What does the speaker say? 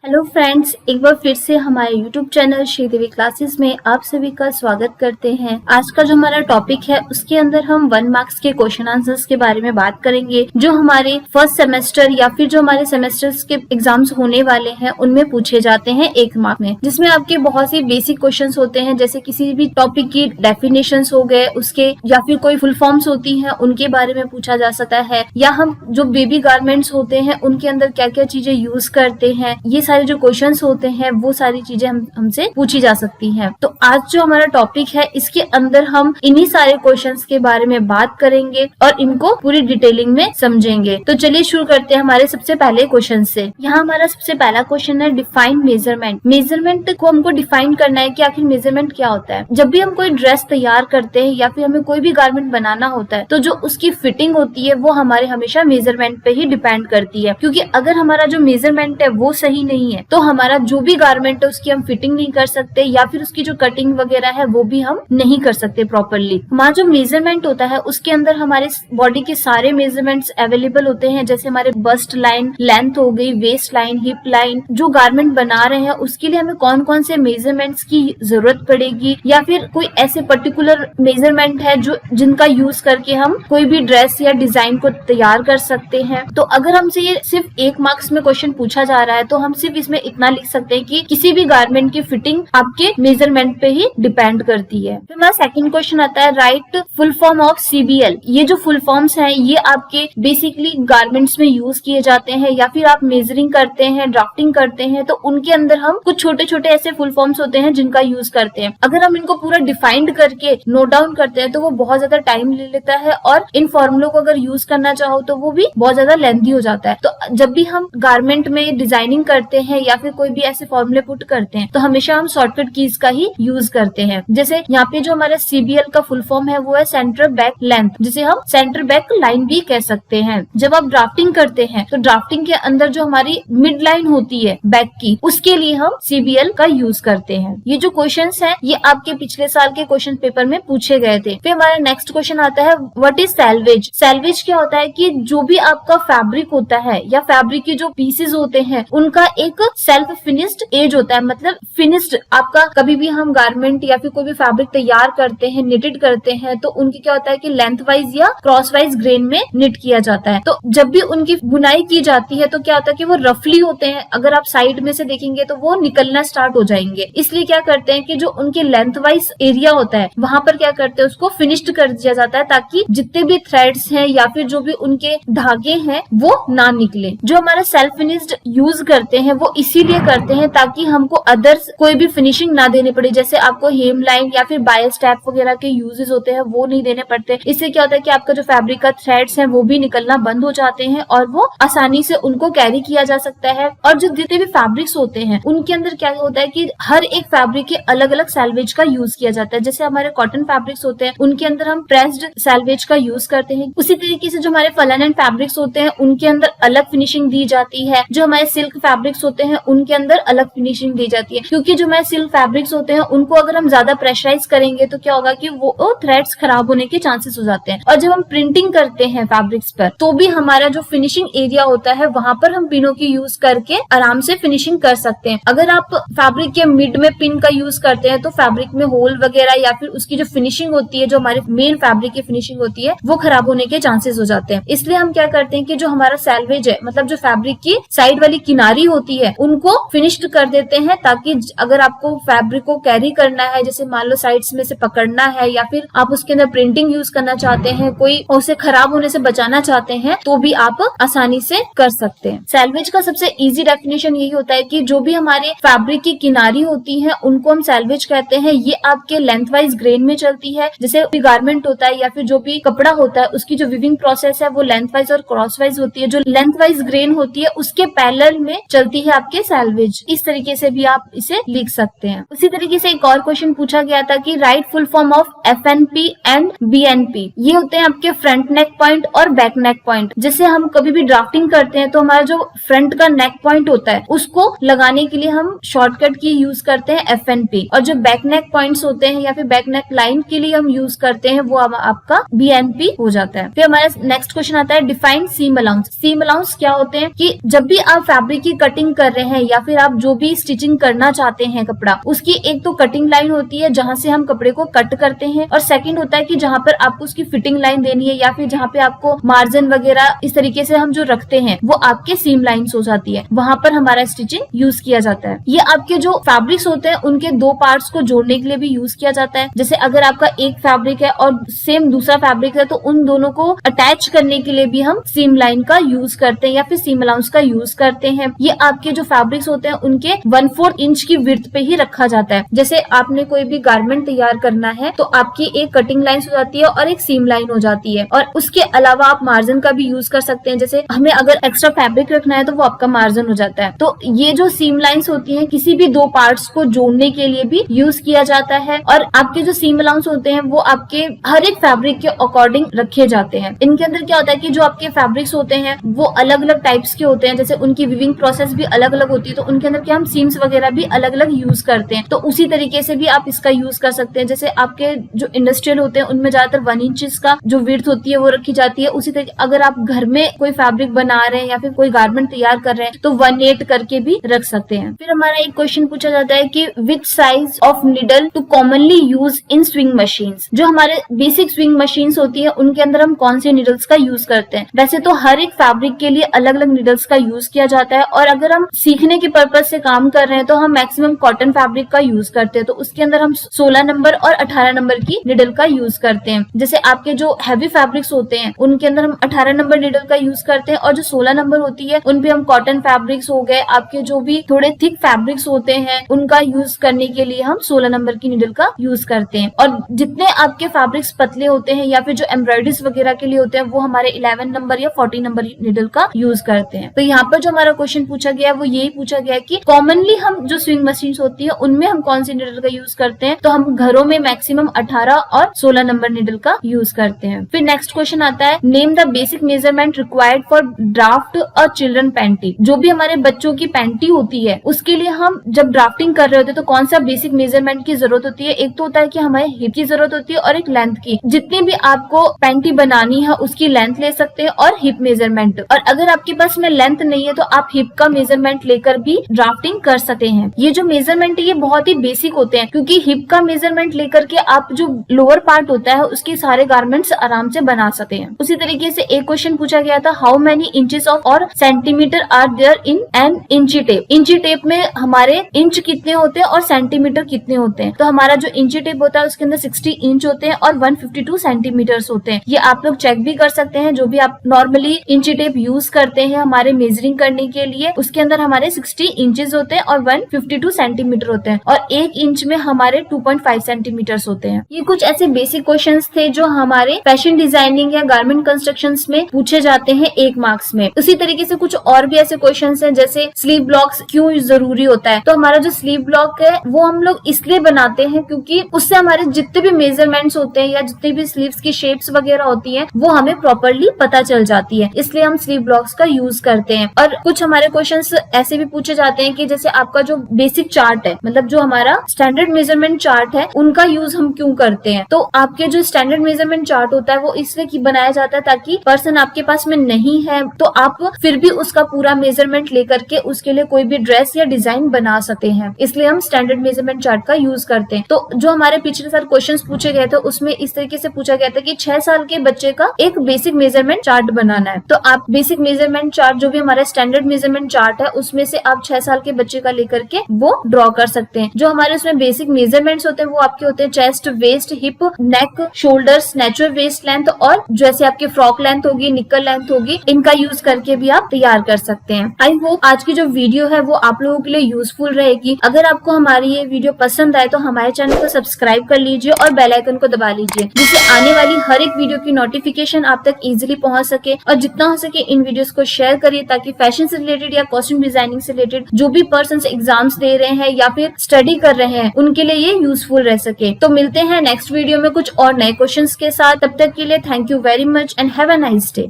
Hello friends, एक बार फिर से हमारे यूट्यूब चैनल श्रीदेवी क्लासेस में आप सभी का स्वागत करते हैं। आज का जो हमारा टॉपिक है उसके अंदर हम 1 मार्क्स के क्वेश्चन आंसर्स के बारे में बात करेंगे, जो हमारे फर्स्ट सेमेस्टर या फिर जो हमारे सेमेस्टर्स के एग्जाम्स होने वाले हैं उनमें पूछे जाते हैं 1 मार्क में, जिसमें आपके बहुत से बेसिक क्वेश्चन होते हैं, जैसे किसी भी टॉपिक की डेफिनेशंस हो गए उसके, या फिर कोई फुल फॉर्म्स होती हैं उनके बारे में पूछा जा सकता है, या हम जो बेबी गारमेंट्स होते हैं उनके अंदर क्या क्या चीजें यूज करते हैं, ये सारे जो क्वेश्चंस होते हैं वो सारी चीजें हमसे पूछी जा सकती हैं। तो आज जो हमारा टॉपिक है इसके अंदर हम इन्हीं सारे क्वेश्चंस के बारे में बात करेंगे और इनको पूरी डिटेलिंग में समझेंगे। तो चलिए शुरू करते हैं हमारे सबसे पहले क्वेश्चन से। यहाँ हमारा सबसे पहला क्वेश्चन है डिफाइन मेजरमेंट। मेजरमेंट को हमको डिफाइन करना है कि आखिर मेजरमेंट क्या होता है। जब भी हम कोई ड्रेस तैयार करते हैं या फिर हमें कोई भी गारमेंट बनाना होता है तो जो उसकी फिटिंग होती है वो हमारे हमेशा मेजरमेंट पे ही डिपेंड करती है, क्योंकि अगर हमारा जो मेजरमेंट है वो सही नहीं है तो हमारा जो भी गारमेंट है उसकी हम फिटिंग नहीं कर सकते, या फिर उसकी जो कटिंग वगैरह है वो भी हम नहीं कर सकते प्रॉपरली। हमारा जो मेजरमेंट होता है उसके अंदर हमारे बॉडी के सारे मेजरमेंट्स अवेलेबल होते हैं, जैसे हमारे बस्ट लाइन, लेंथ हो गई, वेस्ट लाइन, हिप लाइन। जो गारमेंट बना रहे हैं उसके लिए हमें कौन कौन से मेजरमेंट्स की जरूरत पड़ेगी, या फिर कोई ऐसे पर्टिकुलर मेजरमेंट है जो जिनका यूज करके हम कोई भी ड्रेस या डिजाइन को तैयार कर सकते हैं। तो अगर हमसे ये सिर्फ 1 मार्क्स में क्वेश्चन पूछा जा रहा है तो हम सिर्फ इसमें इतना लिख सकते हैं कि किसी भी गारमेंट की फिटिंग आपके मेजरमेंट पे ही डिपेंड करती है। फिर हमारा सेकंड क्वेश्चन आता है right full form of CBL। ये जो फुल फॉर्म्स हैं ये आपके बेसिकली गारमेंट्स में यूज किए जाते हैं, या फिर आप मेजरिंग करते हैं, ड्राफ्टिंग करते हैं तो उनके अंदर हम कुछ छोटे छोटे ऐसे फुल फॉर्म्स होते हैं जिनका यूज करते हैं। अगर हम इनको पूरा डिफाइंड करके नोट डाउन करते हैं तो वो बहुत ज्यादा टाइम ले लेता है, और इन फॉर्मुलों को अगर यूज करना चाहो तो वो भी बहुत ज्यादा लेंथी हो जाता है। तो जब भी हम गारमेंट में डिजाइनिंग करते हैं या फिर कोई भी ऐसे फॉर्मूले पुट करते हैं तो हमेशा हम शॉर्टकट कीज का ही यूज करते हैं। जैसे यहाँ पे जो हमारा CBL का फुल फॉर्म है वो है सेंटर बैक लेंथ, जिसे हम सेंटर बैक लाइन भी कह सकते हैं। जब आप ड्राफ्टिंग करते हैं तो ड्राफ्टिंग के अंदर जो हमारी मिड लाइन होती है बैक की, उसके लिए हम CBL का यूज करते हैं। ये जो क्वेश्चंस हैं ये आपके पिछले साल के क्वेश्चन पेपर में पूछे गए थे। फिर हमारा नेक्स्ट क्वेश्चन आता है व्हाट इज सैल्वेज। सैल्वेज क्या होता है कि जो भी आपका फैब्रिक होता है या फैब्रिक के जो पीसेस होते हैं उनका एक सेल्फ फिनिश्ड एज होता है, मतलब फिनिश्ड आपका कभी भी हम गारमेंट या फिर कोई भी फैब्रिक तैयार करते हैं, निटेड करते हैं तो उनकी क्या होता है कि लेंथ वाइज या क्रॉस वाइज ग्रेन में निट किया जाता है। तो जब भी उनकी बुनाई की जाती है तो क्या होता है कि वो रफली होते हैं, अगर आप साइड में से देखेंगे तो वो निकलना स्टार्ट हो जाएंगे। इसलिए क्या करते हैं कि जो उनके लेंथ वाइज एरिया होता है वहां पर क्या करते हैं उसको फिनिश्ड कर दिया जाता है, ताकि जितने भी थ्रेड्स हैं या फिर जो भी उनके धागे हैं वो ना निकले। जो हमारा सेल्फ फिनिश्ड यूज करते हैं वो इसीलिए करते हैं ताकि हमको अदर्स कोई भी फिनिशिंग ना देने पड़े, जैसे आपको हेम लाइन या फिर बायस टैप वगैरह के यूजेस होते हैं वो नहीं देने पड़ते। इससे क्या होता है कि आपका जो फैब्रिक का थ्रेड्स हैं वो भी निकलना बंद हो जाते हैं और वो आसानी से उनको कैरी किया जा सकता है। और जो जितने भी फैब्रिक्स होते हैं उनके अंदर क्या होता है कि हर एक फैब्रिक के अलग अलग सैल्वेज का यूज किया जाता है। जैसे हमारे कॉटन फैब्रिक्स होते हैं उनके अंदर हम प्रेस्ड सैल्वेज का यूज करते हैं। उसी तरीके से जो हमारे फलन एंड फैब्रिक्स होते हैं उनके अंदर अलग फिनिशिंग दी जाती है। जो हमारे सिल्क फैब्रिक्स होते हैं उनके अंदर अलग फिनिशिंग दी जाती है, क्योंकि जो हमारे सिल्क फैब्रिक्स होते हैं उनको अगर हम ज्यादा प्रेशराइज करेंगे तो क्या होगा कि वो थ्रेड्स खराब होने के चांसेस हो जाते हैं। और जब हम प्रिंटिंग करते हैं फैब्रिक्स पर तो भी हमारा जो फिनिशिंग एरिया होता है वहां पर हम पिनों की यूज करके आराम से फिनिशिंग कर सकते हैं। अगर आप फैब्रिक के मिड में पिन का यूज करते हैं तो फैब्रिक में होल वगैरह या फिर उसकी जो फिनिशिंग होती है, जो हमारे मेन फैब्रिक की फिनिशिंग होती है, वो खराब होने के चांसेस हो जाते हैं। इसलिए हम क्या करते हैं कि जो हमारा सैल्वेज है, मतलब जो फैब्रिक की साइड वाली किनारी होती है, उनको फिनिश्ड कर देते हैं, ताकि अगर आपको फैब्रिक को कैरी करना है, जैसे मान लो साइड्स में से पकड़ना है या फिर आप उसके अंदर प्रिंटिंग यूज करना चाहते हैं, कोई उसे खराब होने से बचाना चाहते हैं, तो भी आप आसानी से कर सकते हैं। सैल्वेज का सबसे इजी डेफिनेशन यही होता है कि जो भी हमारे फैब्रिक की किनारी होती है उनको हम सैल्वेज कहते हैं। ये आपके लेंथ वाइज ग्रेन में चलती है। जैसे गारमेंट होता है या फिर जो भी कपड़ा होता है उसकी जो विविंग प्रोसेस है वो लेंथ वाइज और क्रॉस वाइज होती है। जो लेंथ वाइज ग्रेन होती है उसके पैरेलल में चलती है आपके सैल्वेज। इस तरीके से भी आप इसे लिख सकते हैं। उसी तरीके से एक और क्वेश्चन पूछा गया था कि right full form of FNP and BNP। ये होते हैं आपके फ्रंट नेक पॉइंट और बैक नेक पॉइंट। जैसे हम कभी भी ड्राफ्टिंग करते हैं तो हमारा जो फ्रंट का नेक पॉइंट होता है उसको लगाने के लिए हम शॉर्टकट की यूज करते हैं FNP, और जो बैक नेक पॉइंट्स होते हैं या फिर बैक नेक लाइन के लिए हम यूज करते हैं वो आपका BNP हो जाता है। फिर हमारा नेक्स्ट क्वेश्चन आता है define seam allowance. Seam allowance क्या होते हैं कि जब भी आप फैब्रिक की कटिंग कर रहे हैं या फिर आप जो भी स्टिचिंग करना चाहते हैं कपड़ा, उसकी एक तो कटिंग लाइन होती है जहां से हम कपड़े को कट करते हैं, और सेकंड होता है कि जहां पर आपको उसकी फिटिंग लाइन देनी है या फिर जहां पे आपको मार्जिन वगैरह इस तरीके से हम जो रखते हैं वो आपके सीम लाइंस हो जाती है, वहां पर हमारा स्टिचिंग यूज किया जाता है। ये आपके जो फैब्रिक्स होते हैं उनके दो पार्ट्स को जोड़ने के लिए भी यूज किया जाता है। जैसे अगर आपका एक फैब्रिक है और सेम दूसरा फैब्रिक है तो उन दोनों को अटैच करने के लिए भी हम सीम लाइन का यूज करते हैं या फिर सीम अलाउंस का यूज करते हैं। ये आपके जो फैब्रिक्स होते हैं उनके 1/4 इंच की विड्थ पे ही रखा जाता है। जैसे आपने कोई भी गारमेंट तैयार करना है तो आपकी एक कटिंग लाइन हो जाती है और एक सीम लाइन हो जाती है, और उसके अलावा आप मार्जिन का भी यूज कर सकते हैं। जैसे हमें अगर एक्स्ट्रा फैब्रिक रखना है तो वो आपका मार्जिन हो जाता है। तो ये जो सीम लाइंस होती हैं किसी भी दो पार्ट्स को जोड़ने के लिए भी यूज किया जाता है, और आपके जो सीम अलाउंस होते हैं वो आपके हर एक फैब्रिक के अकॉर्डिंग रखे जाते हैं। इनके अंदर क्या होता है कि जो आपके फैब्रिक्स होते हैं वो अलग अलग टाइप्स के होते हैं, जैसे उनकी वीविंग प्रोसेस भी अलग अलग होती है, तो उनके अंदर क्या हम सीम्स वगैरह भी अलग अलग यूज करते हैं। तो उसी तरीके से भी आप इसका यूज कर सकते हैं। जैसे आपके जो इंडस्ट्रियल होते हैं उनमें ज्यादातर 1 इंच का जो विड्थ होती है वो रखी जाती है। उसी तरीके अगर आप घर में कोई फैब्रिक बना रहे हैं या फिर कोई गारमेंट तैयार कर रहे हैं तो 1/8 करके भी रख सकते हैं। फिर हमारा एक क्वेश्चन पूछा जाता है कि which size of needle to commonly use in sewing machines. जो हमारे बेसिक स्विंग मशीन्स होती है उनके अंदर हम कौन से निडल्स का यूज करते हैं। वैसे तो हर एक फैब्रिक के लिए अलग अलग निडल्स का यूज किया जाता है, और अगर हम सीखने के पर्पज से काम कर रहे हैं तो हम मैक्सिमम कॉटन फैब्रिक का यूज करते हैं, तो उसके अंदर हम 16 नंबर और 18 नंबर की निडल का यूज करते हैं। जैसे आपके जो हैवी फैब्रिक्स होते हैं उनके अंदर हम 18 नंबर निडल का यूज करते हैं, और जो 16 नंबर होती है उनपे हम कॉटन फैब्रिक्स हो गए, आपके जो भी थोड़े थिक फैब्रिक्स होते हैं उनका यूज करने के लिए हम 16 नंबर की निडल का यूज करते हैं। और जितने आपके फैब्रिक्स पतले होते हैं या फिर जो एम्ब्रॉयडरीज वगैरह के लिए होते हैं वो हमारे 11 नंबर या 40 नंबर निडल का यूज करते हैं। तो यहाँ पर जो हमारा क्वेश्चन पूछा गया है वो यही पूछा गया है कि कॉमनली हम जो स्विंग मशीन होती है उनमें हम कौन सी निडल का यूज करते हैं। तो हम घरों में मैक्सिमम 18 और 16 नंबर निडल का यूज करते हैं। फिर नेक्स्ट क्वेश्चन आता है, name the basic measurement required for draft और चिल्ड्रन पैंटी। जो भी हमारे बच्चों की पैंटी होती है उसके लिए हम जब ड्राफ्टिंग कर रहे होते हैं तो कौन सा बेसिक मेजरमेंट की जरूरत होती है। एक तो होता है कि हमारे हिप की जरूरत होती है और एक लेंथ की। जितनी भी आपको पैंटी बनानी है उसकी लेंथ ले सकते हैं और हिप मेजरमेंट, और अगर आपके पास में लेंथ नहीं है तो आप हिप का मेजरमेंट लेकर भी ड्राफ्टिंग कर सकते हैं। ये जो मेजरमेंट है ये बहुत ही बेसिक होते हैं, क्योंकि हिप का मेजरमेंट लेकर के आप जो लोअर पार्ट होता है उसके सारे गारमेंट्स आराम से बना सकते हैं। उसी तरीके से एक क्वेश्चन पूछा गया था, हाउ मेनी इंचेस ऑफ और centimetre are there in an इंची टेप। इंची टेप में हमारे इंच कितने होते हैं और सेंटीमीटर कितने होते हैं। तो हमारा जो इंची टेप होता है उसके अंदर 60 इंच होते हैं और 152 सेंटीमीटर्स होते हैं। ये आप लोग चेक भी कर सकते हैं, जो भी आप नॉर्मली इंची टेप यूज करते हैं हमारे मेजरिंग करने के लिए उसके अंदर हमारे 60 इंचेस होते हैं और 152 सेंटीमीटर होते हैं, और 1 इंच में हमारे 2.5 सेंटीमीटर्स होते हैं। ये कुछ ऐसे बेसिक क्वेश्चंस थे जो हमारे फैशन डिजाइनिंग या गारमेंट कंस्ट्रक्शंस में पूछे जाते हैं 1 मार्क्स में। उसी तरीके से कुछ और भी ऐसे क्वेश्चंस हैं, जैसे स्लीव ब्लॉक्स क्यों जरूरी होता है। तो हमारा जो स्लीव ब्लॉक है वो हम लोग इसलिए बनाते हैं क्योंकि उससे हमारे जितने भी मेजरमेंट्स होते हैं या जितने भी स्लीव्स की शेप्स वगैरह होती है वो हमें प्रॉपरली पता चल जाती है, इसलिए हम स्लीव ब्लॉक्स का यूज करते हैं। और कुछ हमारे क्वेश्चंस ऐसे भी पूछे जाते हैं कि जैसे आपका जो बेसिक चार्ट है, मतलब जो हमारा स्टैंडर्ड मेजरमेंट चार्ट है उनका यूज हम क्यों करते हैं। तो आपके जो स्टैंडर्ड मेजरमेंट चार्ट होता है वो इसलिए बनाया जाता है ताकि पर्सन आपके पास में नहीं है तो आप फिर भी उसका पूरा मेजरमेंट लेकर के उसके लिए कोई भी ड्रेस या डिजाइन बना सकते हैं, इसलिए हम स्टैंडर्ड मेजरमेंट चार्ट का यूज करते हैं। तो जो हमारे पिछले साल क्वेश्चंस पूछे गए थे उसमें इस तरीके से पूछा गया था कि 6 साल के बच्चे का एक बेसिक मेजरमेंट चार्ट बनाना है। तो आप बेसिक मेजरमेंट चार्ट जो भी हमारा स्टैंडर्ड मेजरमेंट चार्ट है उसमें से आप 6 साल के बच्चे का लेकर के वो ड्रॉ कर सकते हैं। जो हमारे उसमें बेसिक मेजरमेंट्स होते हैं वो आपके होते हैं चेस्ट, वेस्ट, हिप, नेक, शोल्डर्स, नेचुरल वेस्ट लेंथ, और जैसे आपकी फ्रॉक लेंथ होगी, निक्कर लेंथ होगी, इनका यूज करके भी आप तैयार कर सकते हैं। आई होप आज की जो वीडियो है वो आप लोगों के लिए यूजफुल रहेगी। अगर आपको हमारी ये वीडियो पसंद आए तो हमारे चैनल को सब्सक्राइब कर लीजिए और बेल आइकन को दबा लीजिए, जिससे आने वाली हर एक वीडियो की नोटिफिकेशन आप तक इजीली पहुंच सके। और जितना हो सके इन वीडियोस को शेयर करिए ताकि फैशन से रिलेटेड या कॉस्ट्यूम डिजाइनिंग से रिलेटेड जो भी पर्सन एग्जाम्स दे रहे हैं या फिर स्टडी कर रहे हैं उनके लिए ये यूजफुल रह सके। तो मिलते हैं नेक्स्ट वीडियो में कुछ और नए क्वेश्चंस के साथ। तब तक के लिए thank you very much and have a nice day.